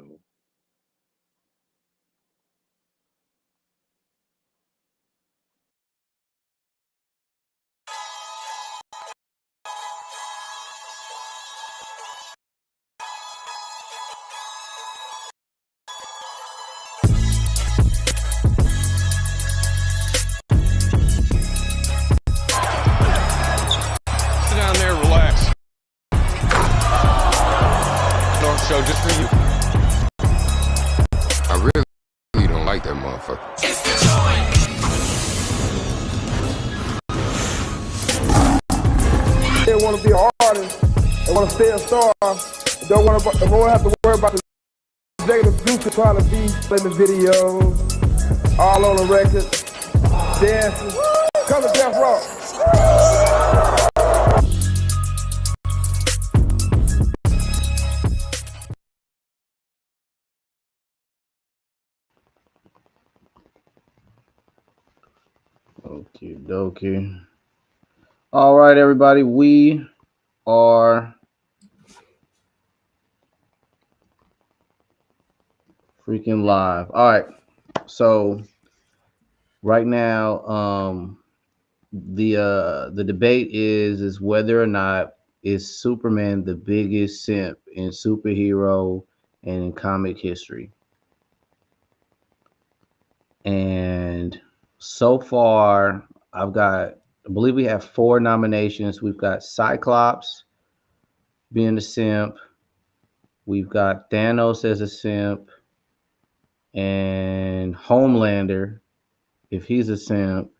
video. Sit down there, relax. North show just for you. I really don't like that motherfucker. They want to be an artist, they want to stay a star, they don't want to have to worry about the executive producer trying to be in the videos, all on the record, dancing. Come to Death Row. Okie dokie. All right, everybody, we are freaking live. All right, so right now, the debate is whether or not is Superman the biggest simp in superhero and in comic history. And so far, I believe we have 4 nominations. We've got Cyclops being a simp. We've got Thanos as a simp. And Homelander, if he's a simp.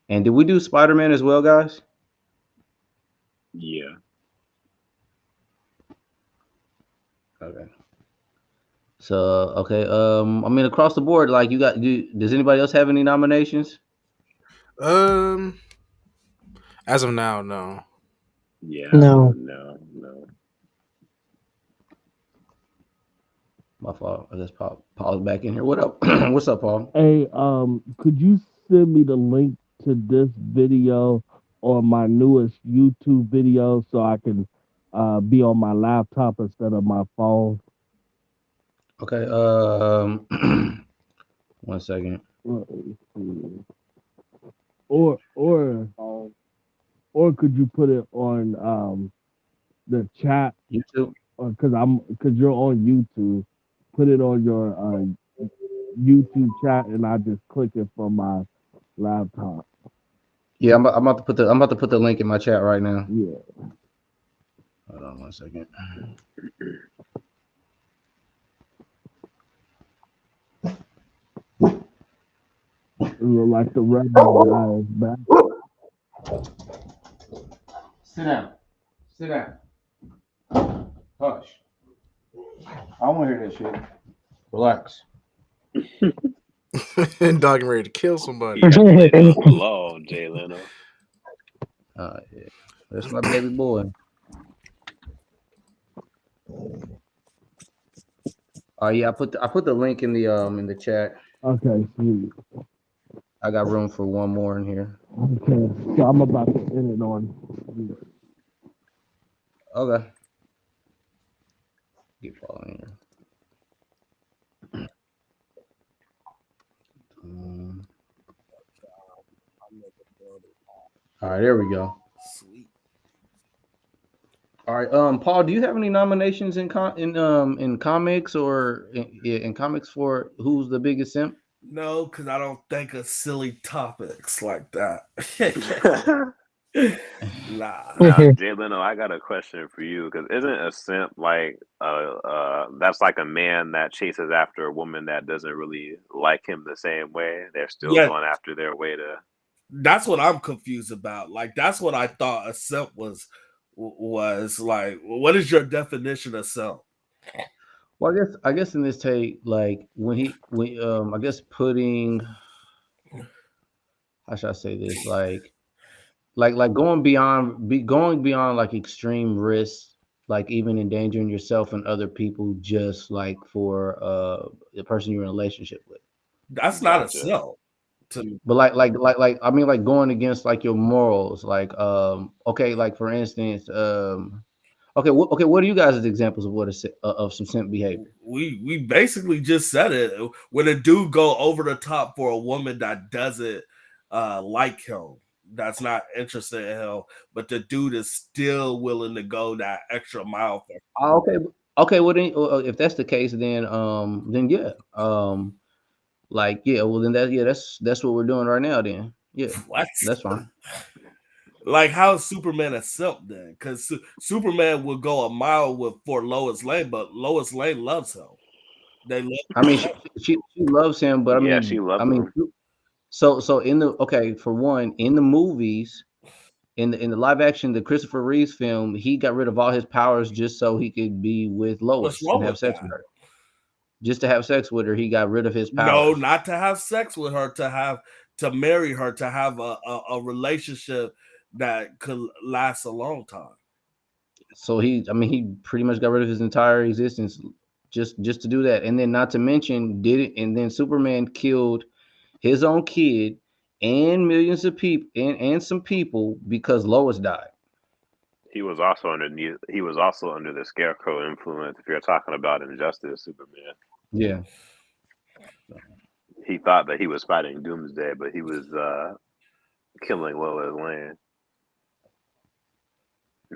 And did we do Spider-Man as well, guys? Yeah. Okay. So, okay. I mean, across the board, like does anybody else have any nominations? As of now, no. Yeah. No. No. My fault. I just Paul's back in here. What up? What's up, Paul? Hey, could you send me the link to this video on my newest YouTube video so I can be on my laptop instead of my phone? Okay. 1 second. Or could you put it on the chat? YouTube. Because you're on YouTube. Put it on your YouTube chat, and I just click it from my laptop. Yeah, I'm about to put the link in my chat right now. Yeah. Hold on 1 second. It look like the rebel guy is back. Sit down. Sit down. Hush. I don't want to hear that shit. Relax. And dog ready to kill somebody. Yeah, the law, Jay Leno. Yeah. That's my baby boy. Yeah, I put the link in the chat. Okay, sweet. I got room for one more in here. Okay, so I'm about to end it on. Okay. Get following here. All right, there we go. Sweet. All right, Paul, do you have any nominations in comics or in comics for who's the biggest simp? No, because I don't think of silly topics like that. Nah. Now, Jay Leno, I got a question for you because isn't a simp like that's like a man that chases after a woman that doesn't really like him the same way? They're still going after their way to. That's what I'm confused about. Like that's what I thought a simp was like. What is your definition of simp? Well, I guess in this take, like when I guess putting, how should I say this, like going beyond like extreme risks, like even endangering yourself and other people just like for the person you're in a relationship with. That's not a simp. But like I mean, like going against like your morals, like okay, like for instance, Okay, okay. What are you guys' examples of of some simp behavior? We basically just said it. When a dude go over the top for a woman that doesn't like him, that's not interested in him, but the dude is still willing to go that extra mile for. Oh, okay, okay. Well, then, if that's the case, then yeah, like yeah. Well, then that's what we're doing right now. Then yeah, What? that's fine. Like how is Superman a simp then? Because Superman would go a mile with for Lois Lane, but Lois Lane loves him. They love. I mean, she loves him, but Yeah, she I loves mean, him. so in the okay for one in the movies. In the live action, the Christopher Reeves film, he got rid of all his powers just so he could be with What's Lois and wrong have with sex that? with her. Just to have sex with her, he got rid of his No, powers. not to have sex with her, to marry her, to have a relationship that could last a long time. So he pretty much got rid of his entire existence just to do that. And then not to mention did it, and then Superman killed his own kid and millions of people and some people because Lois died. He was also under the Scarecrow influence. If you're talking about Injustice, Superman, Yeah. he thought that he was fighting Doomsday, but he was killing Lois Lane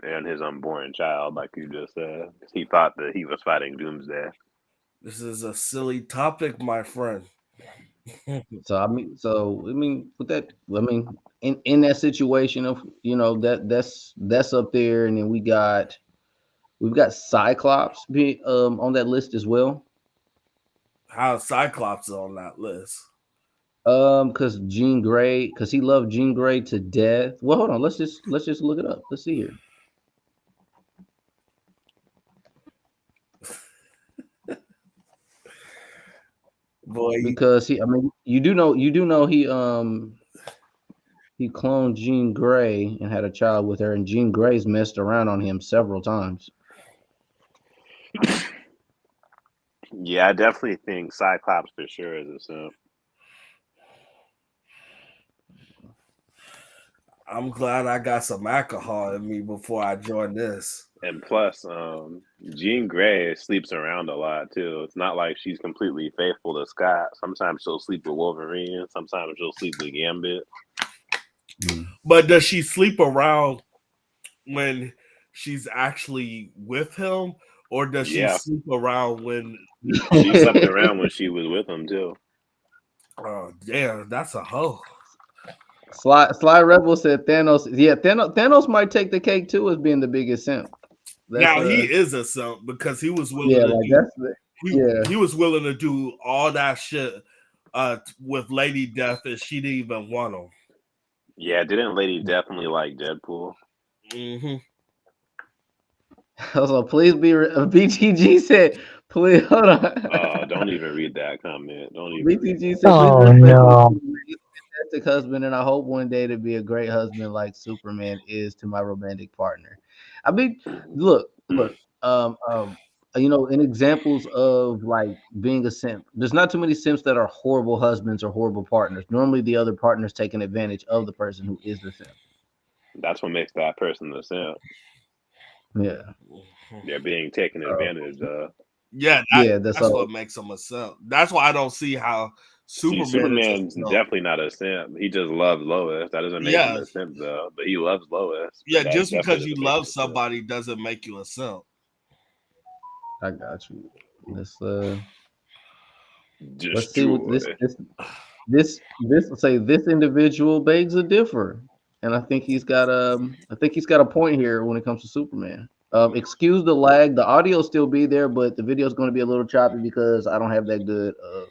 and his unborn child, like you just said. He thought that he was fighting Doomsday. This is a silly topic, my friend. So with that, in that situation of that's up there, and then we've got Cyclops be on that list as well. How Cyclops is on that list? Because Jean Grey, because he loved Jean Grey to death. Well, hold on, let's just look it up. Let's see here. Boy, Because you do know he cloned Jean Grey and had a child with her, and Jean Grey's messed around on him several times. Yeah, I definitely think Cyclops for sure is a simp. I'm glad I got some alcohol in me before I join this. And plus, Jean Grey sleeps around a lot too. It's not like she's completely faithful to Scott. Sometimes she'll sleep with Wolverine. Sometimes she'll sleep with Gambit. But does she sleep around when she's actually with him, or does she Yeah, sleep around when? she slept around when she was with him too. Oh, damn, that's a hoe. Sly Rebel said Thanos. Yeah, Thanos might take the cake too as being the biggest simp. Now he is a simp because he was willing yeah, to like do. yeah. He was willing to do all that shit with Lady Death, and she didn't even want him. Yeah, didn't Lady definitely like Deadpool? Mm-hmm. So please be BTG said, please hold on. Don't even read that comment. Don't even. BTG said, Oh, please respect no. me. He's a fantastic husband, and I hope one day to be a great husband like Superman is to my romantic partner. I mean, look, in examples of like being a simp, there's not too many simps that are horrible husbands or horrible partners. Normally, the other partner's taking advantage of the person who is the simp. That's what makes that person the simp. Yeah. They're being taken advantage of. Yeah, that's what makes him a simp. That's why I don't see how Superman's definitely not a simp. He just loves Lois. That doesn't make him a simp though. But he loves Lois. Yeah, just because you love somebody doesn't make you a simp. I got you. Let's just see what this individual begs a differ, and I think he's got a point here when it comes to Superman. Excuse the lag. The audio still be there, but the video is going to be a little choppy because I don't have that good of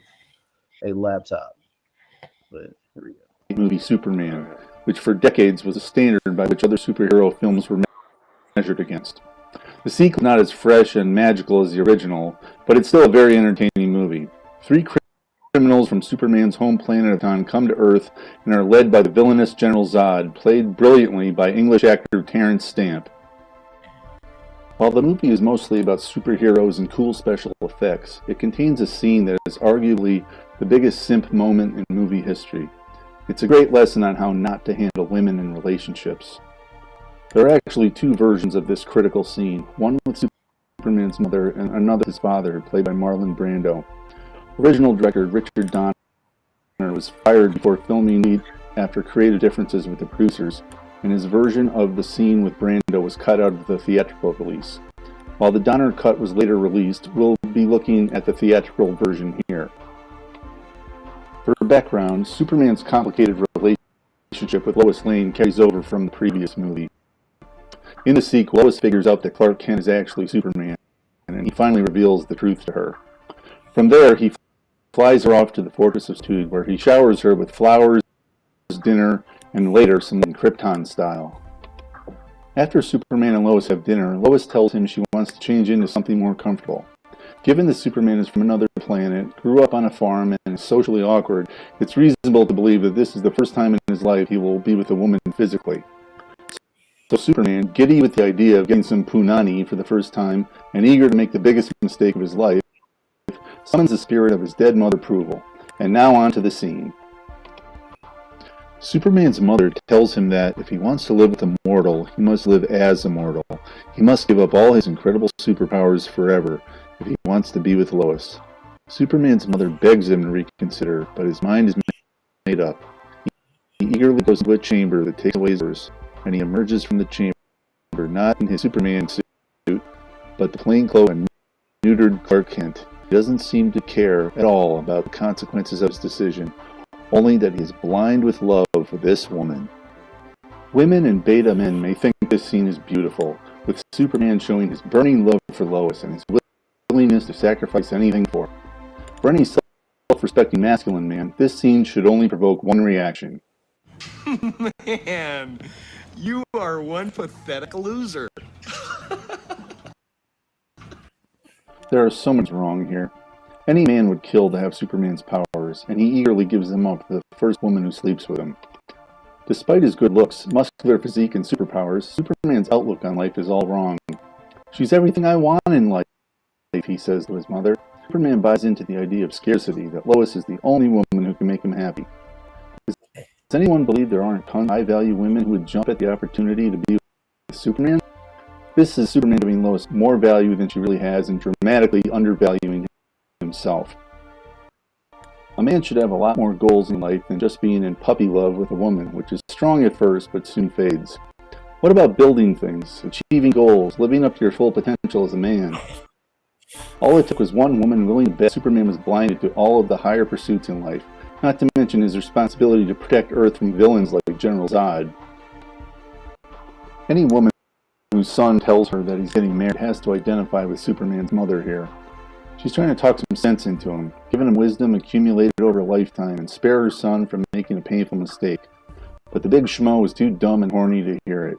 a laptop. But here we go. Movie Superman, which for decades was a standard by which other superhero films were measured against. The sequel is not as fresh and magical as the original, but it's still a very entertaining movie. Three criminals from Superman's home planet Krypton come to Earth and are led by the villainous General Zod, played brilliantly by English actor Terrence Stamp. While the movie is mostly about superheroes and cool special effects, it contains a scene that is arguably the biggest simp moment in movie history. It's a great lesson on how not to handle women in relationships. There are actually two versions of this critical scene, one with Superman's mother and another with his father, played by Marlon Brando. Original director Richard Donner was fired before filming it after creative differences with the producers, and his version of the scene with Brando was cut out of the theatrical release. While the Donner cut was later released, we'll be looking at the theatrical version here. For background, Superman's complicated relationship with Lois Lane carries over from the previous movie. In the sequel, Lois figures out that Clark Kent is actually Superman, and he finally reveals the truth to her. From there, he flies her off to the Fortress of Solitude, where he showers her with flowers, dinner, and later some Krypton style. After Superman and Lois have dinner, Lois tells him she wants to change into something more comfortable. Given that Superman is from another planet, grew up on a farm, and is socially awkward, it's reasonable to believe that this is the first time in his life he will be with a woman physically. So Superman, giddy with the idea of getting some punani for the first time, and eager to make the biggest mistake of his life, summons the spirit of his dead mother approval. And now on to the scene. Superman's mother tells him that if he wants to live with a mortal, he must live as a mortal. He must give up all his incredible superpowers forever if he wants to be with Lois. Superman's mother begs him to reconsider, but his mind is made up. He eagerly goes to a chamber that takes away his powers, and he emerges from the chamber not in his Superman suit, but the plainclothes and neutered Clark Kent. He doesn't seem to care at all about the consequences of his decision, only that he is blind with love for this woman. Women and beta men may think this scene is beautiful, with Superman showing his burning love for Lois and his willingness to sacrifice anything for her. For any self-respecting masculine man, this scene should only provoke one reaction. Man, you are one pathetic loser. There is so much wrong here. Any man would kill to have Superman's powers, and he eagerly gives them up to the first woman who sleeps with him. Despite his good looks, muscular physique, and superpowers, Superman's outlook on life is all wrong. She's everything I want in life, he says to his mother. Superman buys into the idea of scarcity, that Lois is the only woman who can make him happy. Does anyone believe there aren't tons of high-value women who would jump at the opportunity to be with Superman? This is Superman giving Lois more value than she really has and dramatically undervaluing himself. A man should have a lot more goals in life than just being in puppy love with a woman, which is strong at first but soon fades. What about building things, achieving goals, living up to your full potential as a man? All it took was one woman willing to bet Superman was blinded to all of the higher pursuits in life, not to mention his responsibility to protect Earth from villains like General Zod. Any woman whose son tells her that he's getting married has to identify with Superman's mother here. She's trying to talk some sense into him, giving him wisdom accumulated over a lifetime, and spare her son from making a painful mistake. But the big schmo is too dumb and horny to hear it.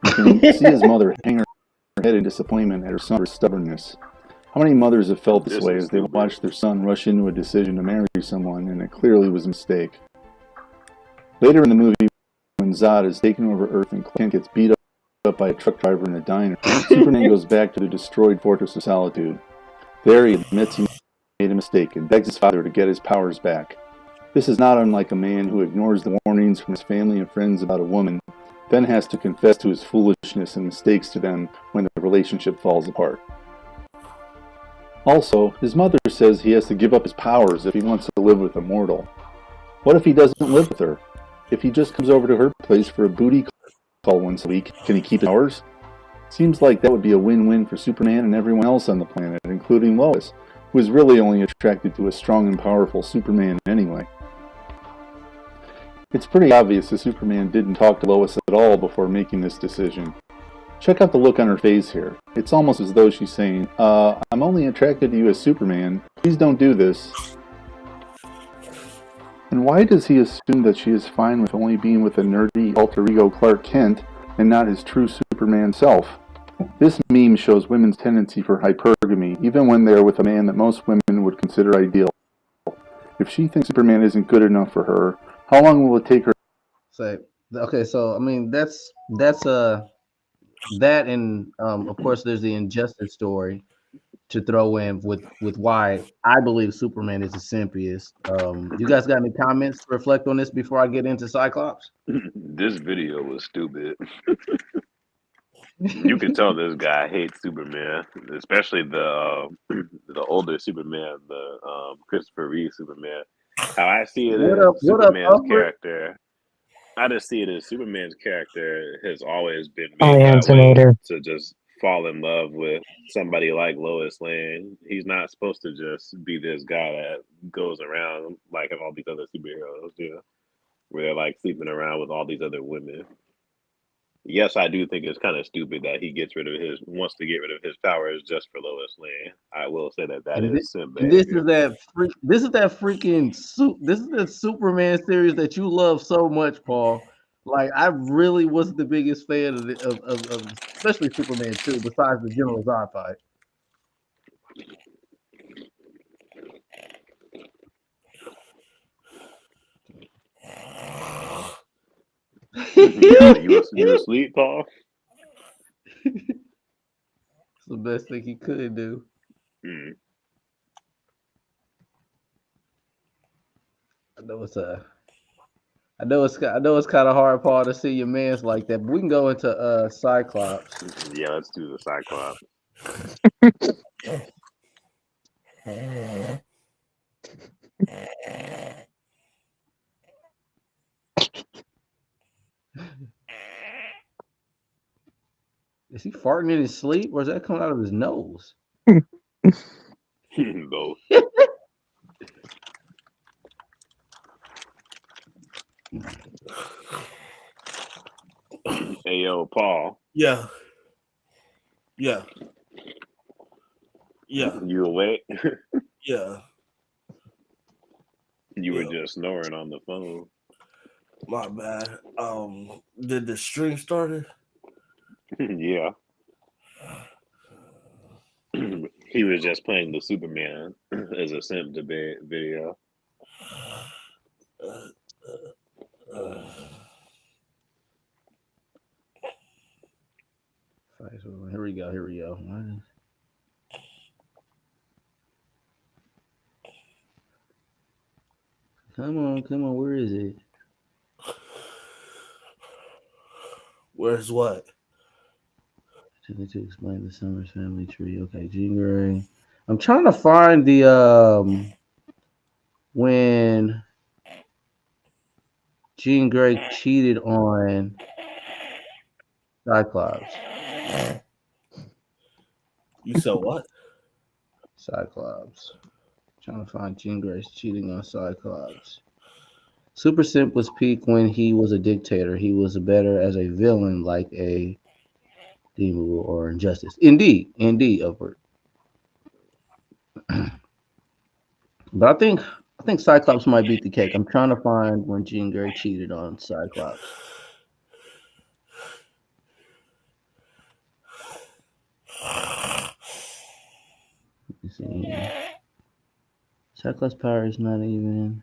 You can see his mother hang her head in disappointment at her son's stubbornness. How many mothers have felt this way as they watched their son rush into a decision to marry someone, and it clearly was a mistake? Later in the movie, when Zod is taken over Earth and Clint gets beat up by a truck driver in a diner, Superman goes back to the destroyed Fortress of Solitude. There he admits he made a mistake and begs his father to get his powers back. This is not unlike a man who ignores the warnings from his family and friends about a woman, then has to confess to his foolishness and mistakes to them when the relationship falls apart. Also, his mother says he has to give up his powers if he wants to live with a mortal. What if he doesn't live with her? If he just comes over to her place for a booty call once a week, can he keep his powers? Seems like that would be a win-win for Superman and everyone else on the planet, including Lois, who is really only attracted to a strong and powerful Superman anyway. It's pretty obvious that Superman didn't talk to Lois at all before making this decision. Check out the look on her face here. It's almost as though she's saying, I'm only attracted to you as Superman. Please don't do this. And why does he assume that she is fine with only being with a nerdy alter ego Clark Kent and not his true Superman self? This meme shows women's tendency for hypergamy, even when they are with a man that most women would consider ideal. If she thinks Superman isn't good enough for her, how long will it take her? Okay, so I mean that, and of course there's the injustice story to throw in with why I believe Superman is the simpiest. You guys got any comments to reflect on this before I get into Cyclops? This video was stupid. You can tell this guy hates Superman, especially the older Superman, the Christopher Reeve Superman. How I see it What is up? What up, Superman's Alfred? character. I just see it as Superman's character has always been Oh, made yeah, that way Antonator. to just fall in love with somebody like Lois Lane. He's not supposed to just be this guy that goes around like all these other superheroes do, where they're like sleeping around with all these other women. Yes, I do think it's kind of stupid that he wants to get rid of his powers just for Lois Lane. I will say that that And this, is simp and this is behavior. that freak. This is that freaking This is the Superman series that you love so much, Paul. Like I really was the biggest fan of especially Superman 2, besides the General Zod fight. You asleep, Paul? It's the best thing he could do. Mm. I know it's I know it's kind of hard, Paul, to see your man's like that. But we can go into Cyclops. Yeah, let's do the Cyclops. Is he farting in his sleep, or is that coming out of his nose? Both. Hey, yo, Paul. Yeah. Yeah. Yeah. You awake? Yeah. You were Yeah. just snoring on the phone. My bad. Did the stream started? Yeah. He was just playing the Superman as a simp debate video. Here we go. Here we go. Come on, come on. Where is it? Where's what? To explain the Summers family tree. Okay, Jean Grey. I'm trying to find the when Jean Grey cheated on Cyclops. You said what? Cyclops. Trying to find Jean Grey's cheating on Cyclops. Super Simp was peak when he was a dictator. He was better as a villain, like a Demon or Injustice. Indeed, Upward. But I think Cyclops might beat the cake. I'm trying to find when Jean Grey cheated on Cyclops. Let's see. Cyclops' power is not even.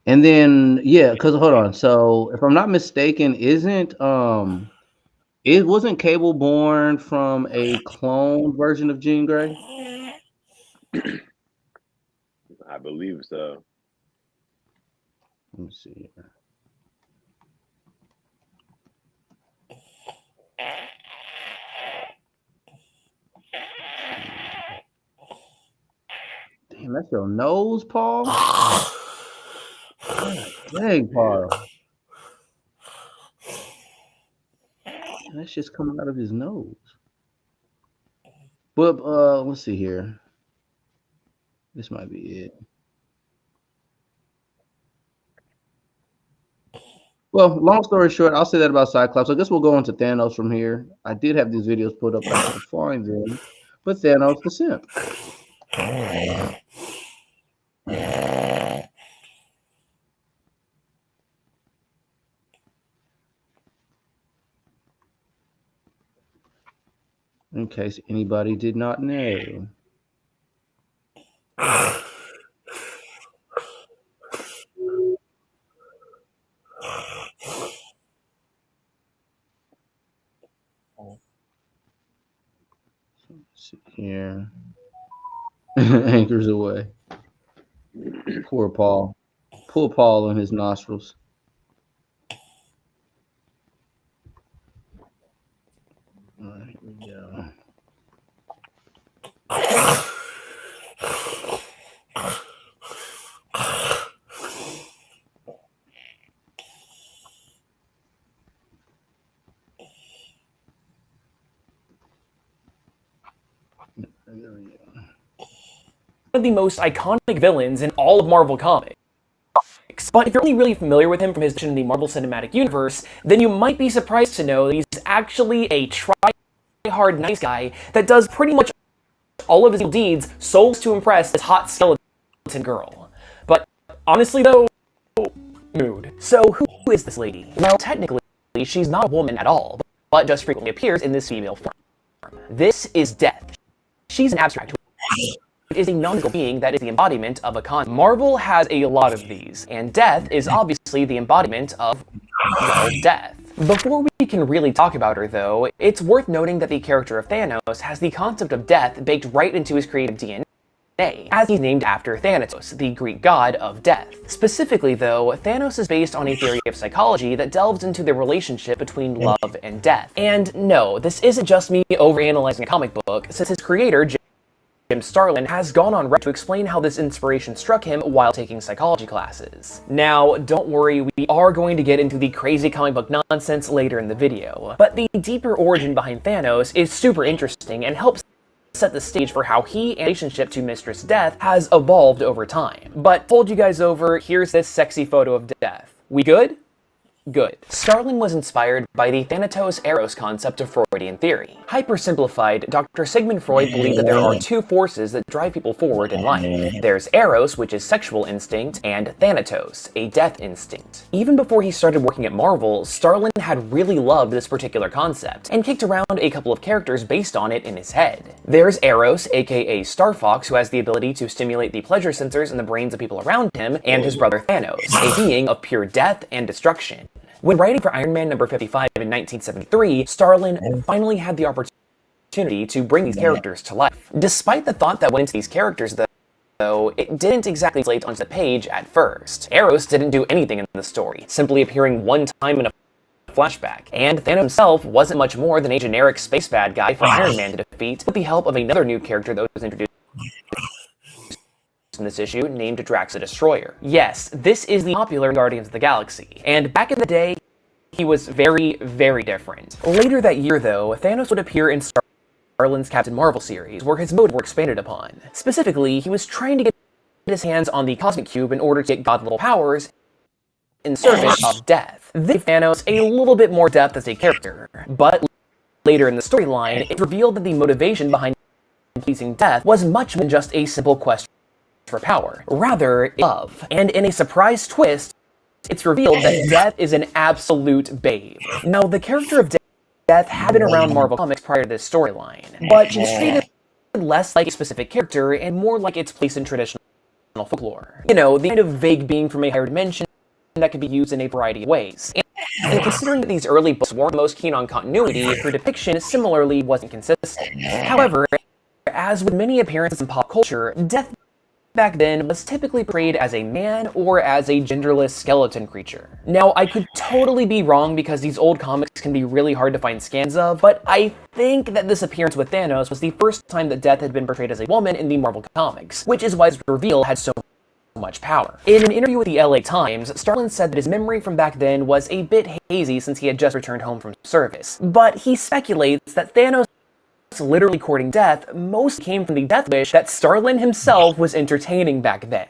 And then yeah, because hold on. So if I'm not mistaken, it wasn't Cable born from a clone version of Jean Grey? I believe so. Let me see here. Damn, that's your nose, Paul. God dang, Paul. That's just coming out of his nose. But let's see here. This might be it. Well, long story short, I'll say that about Cyclops. I guess we'll go into Thanos from here. I did have these videos put up, but I can't find them. But Thanos the simp. In case anybody did not know. Let's see here. Anchors away. Poor Paul. Pull Paul in his nostrils. All right, here we go. One of the most iconic villains in all of Marvel Comics. But if you're only really familiar with him from his position in the Marvel Cinematic Universe, then you might be surprised to know that he's actually a try-hard nice guy that does pretty much all of his deeds solely to impress this hot skeleton girl. But honestly though, mood. So who is this lady? Well, technically, she's not a woman at all, but just frequently appears in this female form. This is Death. She's an abstract. It is a non-physical being that is the embodiment of a concept. Marvel has a lot of these, and Death is obviously the embodiment of, well, death. Before we can really talk about her, though, it's worth noting that the character of Thanos has the concept of death baked right into his creative DNA, as he's named after Thanatos, the Greek god of death. Specifically, though, Thanos is based on a theory of psychology that delves into the relationship between love and death. And no, this isn't just me overanalyzing a comic book, since his creator, Jim Starlin, has gone on record to explain how this inspiration struck him while taking psychology classes. Now, don't worry, we are going to get into the crazy comic book nonsense later in the video, but the deeper origin behind Thanos is super interesting and helps set the stage for how he and relationship to Mistress Death has evolved over time. But hold you guys over, here's this sexy photo of Death. We good? Good. Starlin was inspired by the Thanatos-Eros concept of Freudian theory. Hypersimplified, Dr. Sigmund Freud believed that there are two forces that drive people forward in life. There's Eros, which is sexual instinct, and Thanatos, a death instinct. Even before he started working at Marvel, Starlin had really loved this particular concept, and kicked around a couple of characters based on it in his head. There's Eros, aka Star Fox, who has the ability to stimulate the pleasure sensors in the brains of people around him, and his brother Thanos, a being of pure death and destruction. When writing for Iron Man number 55 in 1973, Starlin finally had the opportunity to bring these characters to life. Despite the thought that went into these characters, though, it didn't exactly translate onto the page at first. Eros didn't do anything in the story, simply appearing one time in a flashback, and Thanos himself wasn't much more than a generic space bad guy for Iron Man to defeat with the help of another new character that was introduced in this issue, named Drax the Destroyer. Yes, this is the popular Guardians of the Galaxy, and back in the day, he was very, very different. Later that year, though, Thanos would appear in Starlin's Captain Marvel series, where his motives were expanded upon. Specifically, he was trying to get his hands on the Cosmic Cube in order to get god-level powers in service of death. This gave Thanos a little bit more depth as a character, but later in the storyline, it revealed that the motivation behind pleasing death was much more than just a simple quest for power. Rather, love. And in a surprise twist, it's revealed that Death is an absolute babe. Now, the character of Death had been around Marvel Comics prior to this storyline, but she's treated less like a specific character and more like its place in traditional folklore. You know, the kind of vague being from a higher dimension that could be used in a variety of ways. And considering that these early books weren't most keen on continuity, her depiction similarly wasn't consistent. However, as with many appearances in pop culture, Death back then was typically portrayed as a man or as a genderless skeleton creature. Now, I could totally be wrong because these old comics can be really hard to find scans of, but I think that this appearance with Thanos was the first time that Death had been portrayed as a woman in the Marvel Comics, which is why its reveal had so much power. In an interview with the LA Times, Starlin said that his memory from back then was a bit hazy since he had just returned home from service, but he speculates that Thanos literally courting death most came from the death wish that Starlin himself was entertaining back then.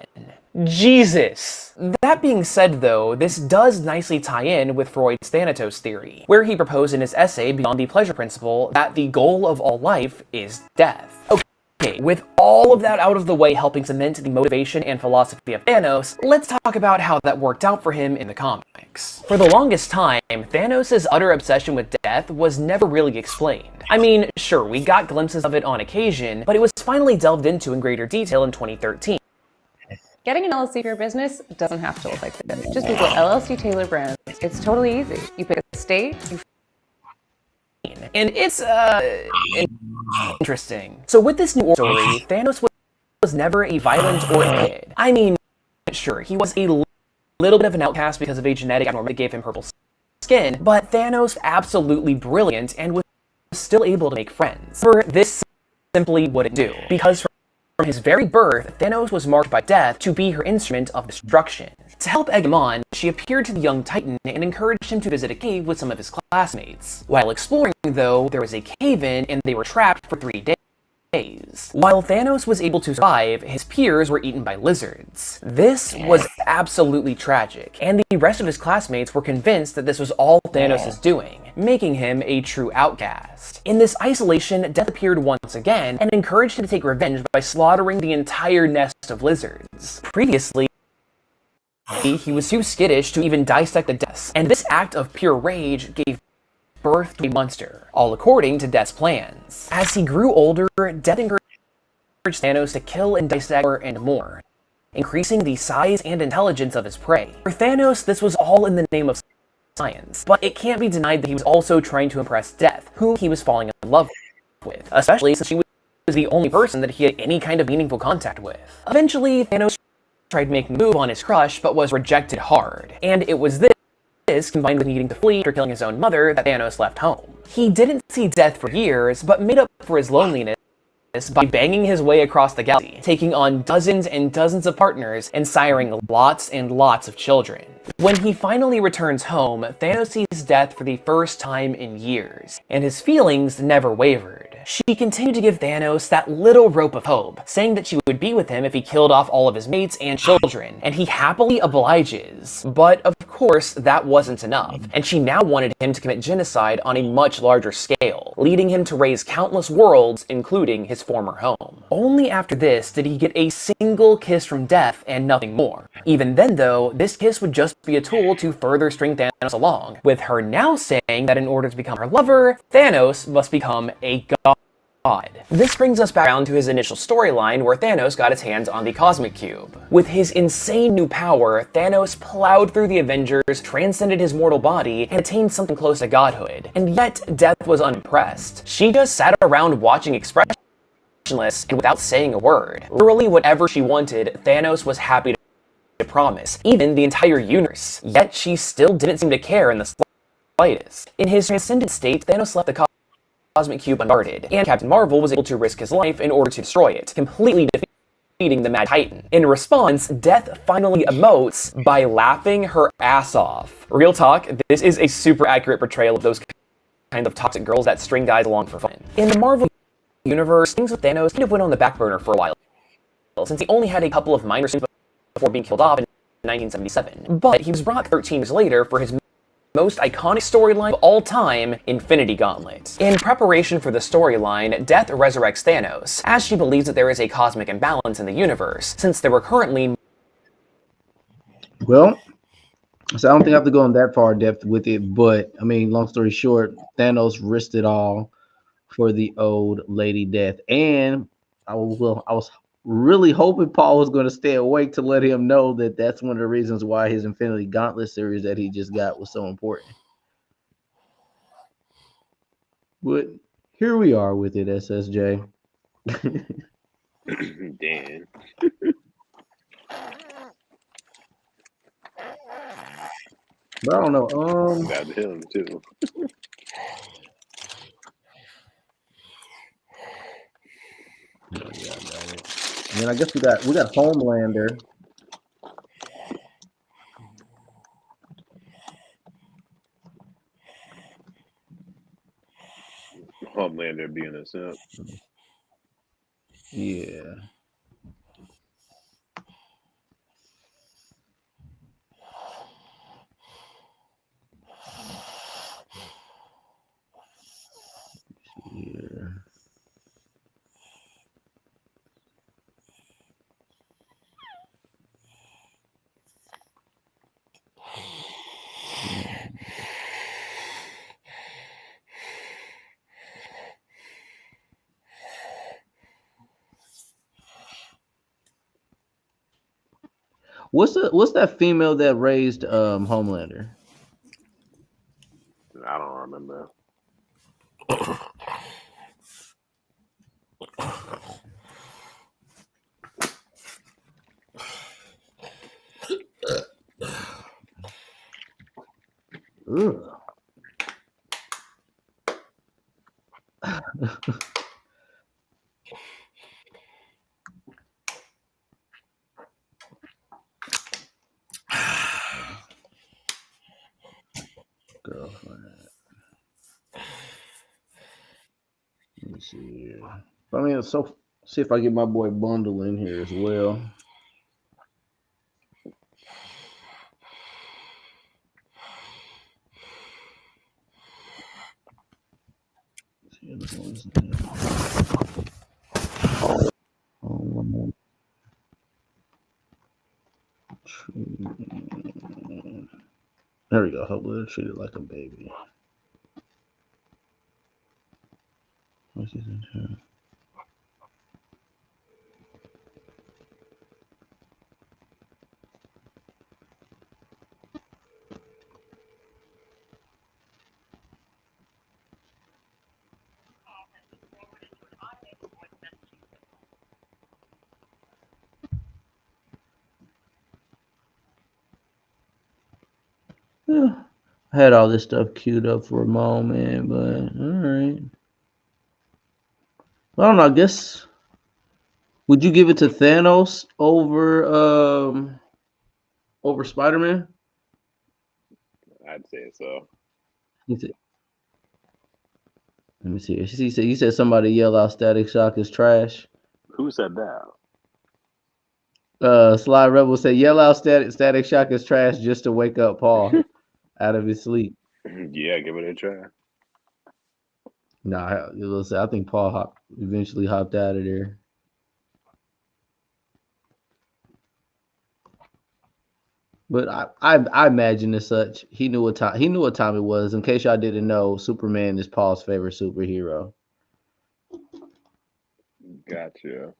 Jesus! That being said though, this does nicely tie in with Freud's Thanatos theory, where he proposed in his essay Beyond the Pleasure Principle that the goal of all life is death. Okay, with all of that out of the way helping cement the motivation and philosophy of Thanos, let's talk about how that worked out for him in the comics. For the longest time, Thanos' utter obsession with death was never really explained. I mean, sure, we got glimpses of it on occasion, but it was finally delved into in greater detail in 2013. Getting an LLC for your business doesn't have to look like this. Just Google LLC Taylor Brands. It's totally easy. You pick a state, and it's, interesting. So with this new story, Thanos was never a violent or a kid. I mean, sure, he was a little bit of an outcast because of a genetic abnormality that gave him purple skin, but Thanos absolutely brilliant and was still able to make friends. For this simply wouldn't do, because from his very birth, Thanos was marked by Death to be her instrument of destruction. To help egg him on, she appeared to the young Titan and encouraged him to visit a cave with some of his classmates. While exploring, though, there was a cave-in and they were trapped for 3 days. While Thanos was able to survive, his peers were eaten by lizards. This was absolutely tragic, and the rest of his classmates were convinced that this was all Thanos is doing, making him a true outcast. In this isolation, Death appeared once again and encouraged him to take revenge by slaughtering the entire nest of lizards. Previously, he was too skittish to even dissect the deaths, and this act of pure rage gave birth to a monster, all according to Death's plans. As he grew older, Death encouraged Thanos to kill and dissect more and more, increasing the size and intelligence of his prey. For Thanos, this was all in the name of science, but it can't be denied that he was also trying to impress Death, whom he was falling in love with, especially since she was the only person that he had any kind of meaningful contact with. Eventually, Thanos tried making a move on his crush, but was rejected hard, and it was this, combined with needing to flee after killing his own mother, that Thanos left home. He didn't see Death for years, but made up for his loneliness by banging his way across the galaxy, taking on dozens and dozens of partners and siring lots and lots of children. When he finally returns home, Thanos sees Death for the first time in years, and his feelings never wavered. She continued to give Thanos that little rope of hope, saying that she would be with him if he killed off all of his mates and children, and he happily obliges. But of course, that wasn't enough, and she now wanted him to commit genocide on a much larger scale, leading him to raise countless worlds, including his former home. Only after this did he get a single kiss from Death and nothing more. Even then though, this kiss would just be a tool to further string Thanos along, with her now saying that in order to become her lover, Thanos must become a god. This brings us back down to his initial storyline where Thanos got his hands on the Cosmic Cube. With his insane new power, Thanos plowed through the Avengers, transcended his mortal body, and attained something close to godhood. And yet, Death was unimpressed. She just sat around watching expressionless and without saying a word. Literally whatever she wanted, Thanos was happy to promise, even the entire universe. Yet she still didn't seem to care in the slightest. In his transcendent state, Thanos left the Cosmic Cube unguarded, and Captain Marvel was able to risk his life in order to destroy it, completely defeating the Mad Titan. In response, Death finally emotes by laughing her ass off. Real talk, this is a super accurate portrayal of those kind of toxic girls that string guys along for fun. In the Marvel universe, things with Thanos kind of went on the back burner for a while, since he only had a couple of minor scenes before being killed off in 1977. But he was brought 13 years later for his most iconic storyline of all time, Infinity Gauntlet. In preparation for the storyline, Death resurrects Thanos, as she believes that there is a cosmic imbalance in the universe, since there were currently... Well, so I don't think I have to go in that far depth with it, but, I mean, long story short, Thanos risked it all for the old Lady Death, and I was really hoping Paul was going to stay awake to let him know that that's one of the reasons why his Infinity Gauntlet series that he just got was so important. But here we are with it, SSJ. Damn. But I don't know. Got him too. Yeah, I got it. And then I guess we got Homelander. Homelander being a simp. Yeah. Yeah. What's that female that raised Homelander? I don't remember. Ugh. Girlfriend. Let me see here. I mean, so see if I get my boy Bundle in here as well. There we go. Hopefully, treat it like a baby. What's his name? Yeah. I had all this stuff queued up for a moment, but all right. I don't know. I guess would you give it to Thanos over Spider Man? I'd say so. Let me see. You said somebody yell out Static Shock is trash. Who said that? Sly Rebel said yell out Static Shock is trash just to wake up Paul out of his sleep. Yeah, give it a try. Nah, I think Paul eventually hopped out of there. But I imagine as such. He knew what time it was. In case y'all didn't know, Superman is Paul's favorite superhero. Gotcha.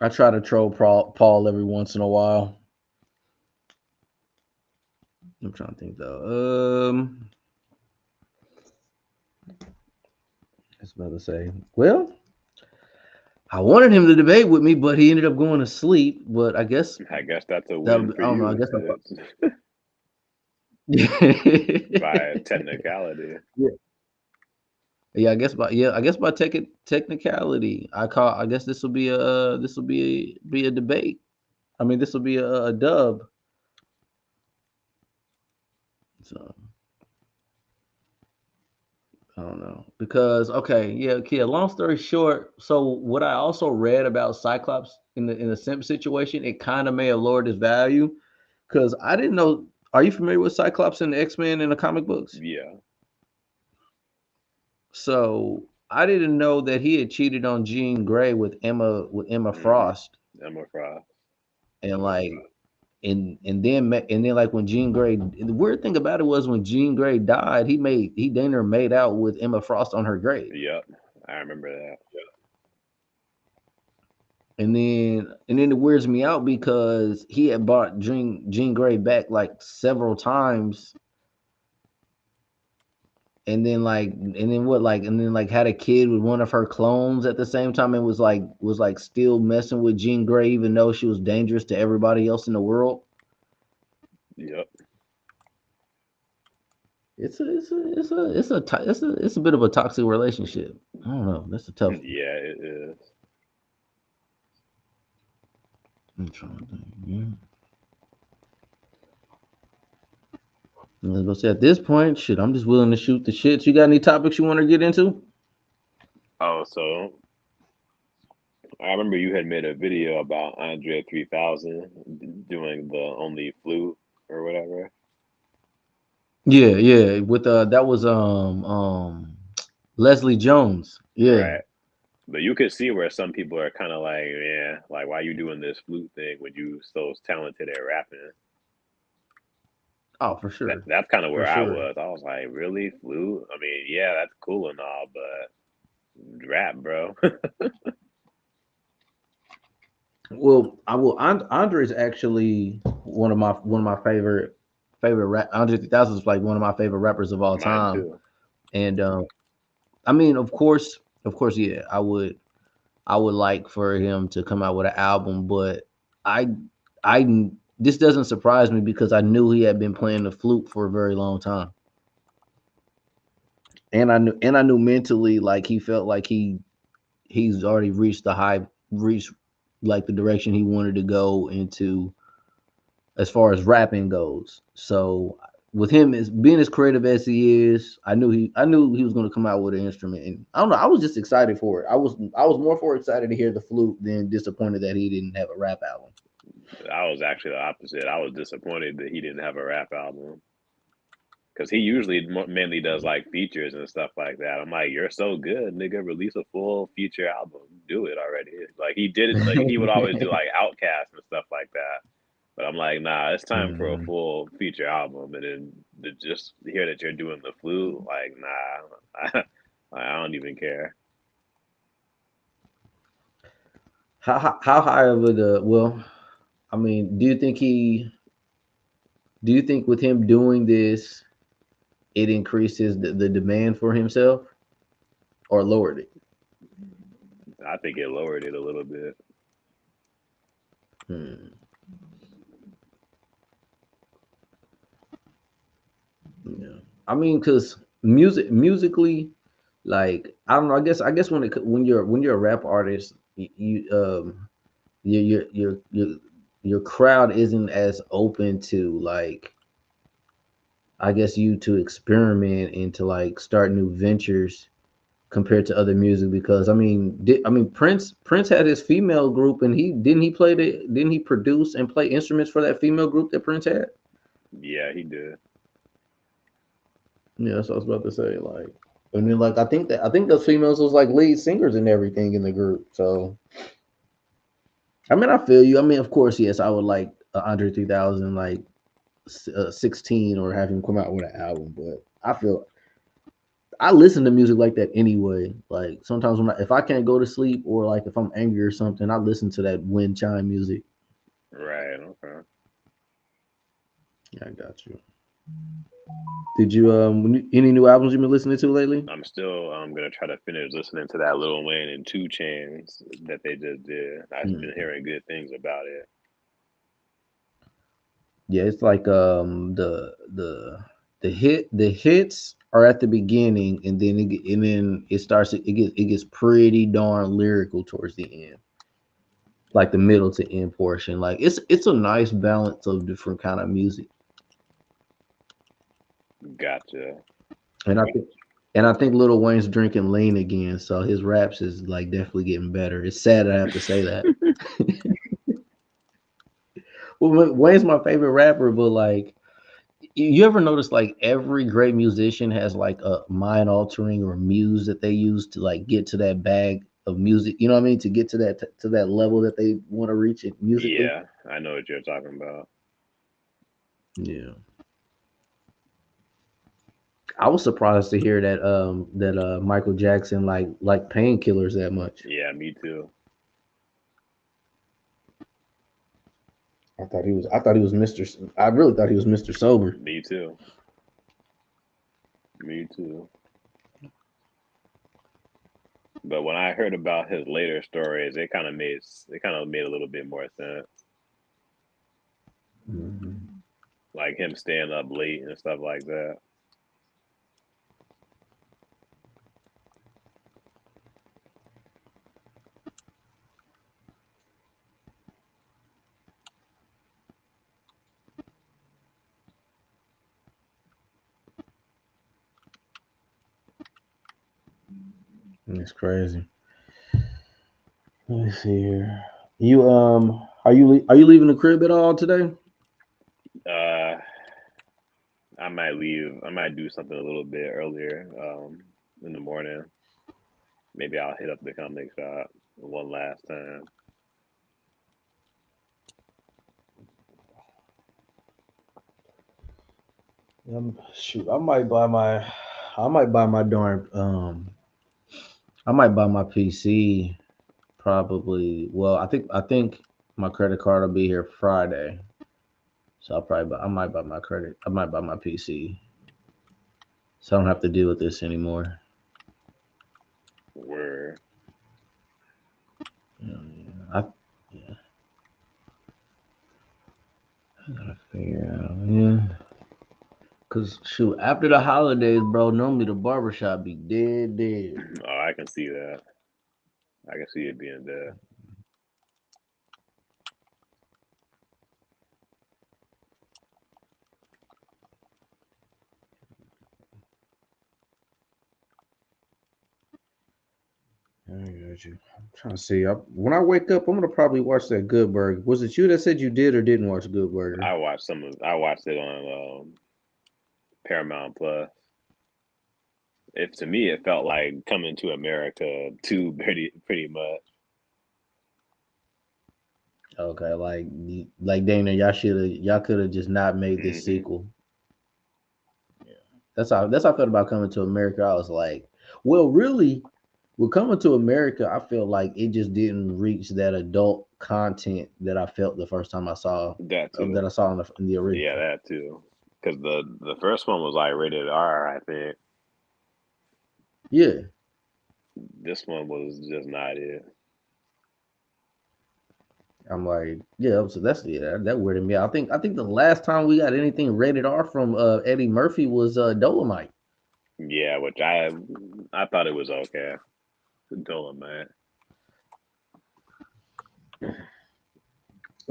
I try to troll Paul every once in a while. I'm trying to think though. I was about to say, well, I wanted him to debate with me, but he ended up going to sleep. But I guess that's a I win for don't know. I you. guess By technicality. Yeah, I guess by technicality, I guess this will be a debate. I mean, this will be a dub. So I don't know because okay, yeah. Long story short, so what I also read about Cyclops in the Simp situation, it kind of may have lowered his value because I didn't know. Are you familiar with Cyclops and the X-Men in the comic books? Yeah. So I didn't know that he had cheated on Jean Grey with Emma Frost. Emma Frost. And like and then like when Jean Grey, the weird thing about it was when Jean Grey died, he dinner made out with Emma Frost on her grave. Yep, I remember that. And then it weirds me out because he had brought Jean Grey back like several times. And then had a kid with one of her clones at the same time and was like still messing with Jean Grey even though she was dangerous to everybody else in the world. Yep. It's a bit of a toxic relationship. I don't know. That's a tough one. Yeah, it is. I'm trying to think. Yeah. I was gonna say at this point, shit, I'm just willing to shoot the shit. You got any topics you want to get into? Oh, so I remember you had made a video about Andre 3000 doing the only flute or whatever. Yeah. With that was Leslie Jones. Yeah. Right. But you could see where some people are kind of like, yeah, like why you doing this flute thing when you so talented at rapping? Oh, for sure. That's kind of For where I sure. was. I was like, really, flute? I mean, yeah, that's cool and all, but rap, bro. Well, Andre's actually one of my favorite rap. Andre 3000 is like one of my favorite rappers of all Mine time. too. And I mean, of course, yeah, I would like for him to come out with an album, but I this doesn't surprise me because I knew he had been playing the flute for a very long time. And I knew mentally like he felt like he's already reached like the direction he wanted to go into as far as rapping goes. So with him as being as creative as he is, I knew he was going to come out with an instrument, and I don't know. I was just excited for it. I was more for excited to hear the flute than disappointed that he didn't have a rap album. I was actually the opposite. I was disappointed that he didn't have a rap album because he usually mainly does like features and stuff like that. I'm like, you're so good, nigga. Release a full feature album. Do it already. Like he did it. Like he would always do like Outcast and stuff like that. But I'm like, nah, it's time for a Mhm. full feature album. And then to just hear that you're doing the flute, like, nah, I don't even care. How high of a well? I mean, do you think with him doing this, it increases the demand for himself or lowered it? I think it lowered it a little bit. Hmm. Yeah. I mean, because musically, like I don't know. I guess when you're a rap artist, your your your your your crowd isn't as open to like I guess you to experiment and to like start new ventures compared to other music because I mean Prince had his female group and he produce and play instruments for that female group that Prince had. Yeah, he did. Yeah, that's what I was about to say. Like, and then like I think those females was like lead singers and everything in the group. So I mean, I feel you. I mean, of course, yes, I would like Andre 3000 like 16 or have him come out with an album, but I listen to music like that anyway. Like sometimes if I can't go to sleep or like if I'm angry or something, I listen to that wind chime music. Right. Okay. Yeah, I got you. Did you any new albums you've been listening to lately? I'm still gonna try to finish listening to that Lil Wayne and Two Chains that they just did. I've Hmm. been hearing good things about it. Yeah, it's like the hits are at the beginning and then it gets pretty darn lyrical towards the end. Like the middle to end portion. Like it's a nice balance of different kind of music. Gotcha. And I think Lil Wayne's drinking lean again, so his raps is like definitely getting better. It's sad I have to say that. Well, Wayne's my favorite rapper, but like you ever notice like every great musician has like a mind altering or muse that they use to like get to that bag of music, you know what I mean, to get to that level that they want to reach it musically. Yeah, I know what you're talking about. Yeah. I was surprised to hear that Michael Jackson like painkillers that much. Yeah, me too. I thought he was I really thought he was Mr. Sober. Me too. Me too. But when I heard about his later stories, it kind of made a little bit more sense. Mhm. Like him staying up late and stuff like that. It's crazy. Let me see here. You are you leaving the crib at all today? Uh, I might leave. I might do something a little bit earlier in the morning. Maybe I'll hit up the comic shop one last time. Shoot, I might buy my darn I might buy my PC probably. Well, I think my credit card will be here Friday, so I might buy my PC, so I don't have to deal with this anymore. Where Yeah, I, yeah. Yeah. Cause shoot, after the holidays, bro, normally the barbershop be dead. Oh, I can see that. I can see it being there. I got you. I'm trying to see. When I wake up, I'm gonna probably watch that Good Burger. Was it you that said you did or didn't watch Good Burger? I watched it on Paramount Plus. If to me, it felt like Coming to America too, pretty much. Okay, like Dana, y'all could have just not made this Hmm. sequel. That's how I felt about Coming to America. I was like, well, really, with Coming to America, I feel like it just didn't reach that adult content that I felt the first time I saw That that too. I saw in the Yeah, original. that too. Because the first one was like rated R, I think. Yeah, This one was just not it. I'm like, yeah. So that weirded me out. I think the last time we got anything rated R from Eddie Murphy was Dolomite. Yeah, which I thought it was okay. Dolomite.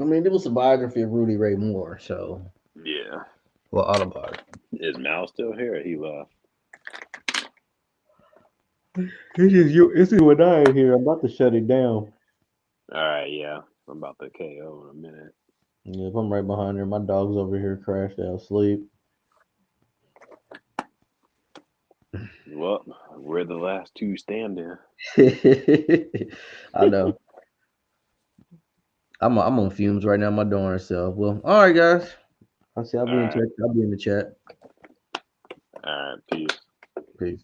I mean, it was a biography of Rudy Ray Moore, so Yeah. well, autobiography. Is Mal still here? Or he left. It's you and I in here. I'm about to shut it down. All right, yeah. I'm about to KO in a minute. Yep, I'm right behind her. My dog's over here crashed out asleep. Well, we're the last two standing. I know. I'm on fumes right now. My darn self. Well, all right, guys. I'll see. I'll All be in right. check. I'll be in the chat. All right. Peace. Peace.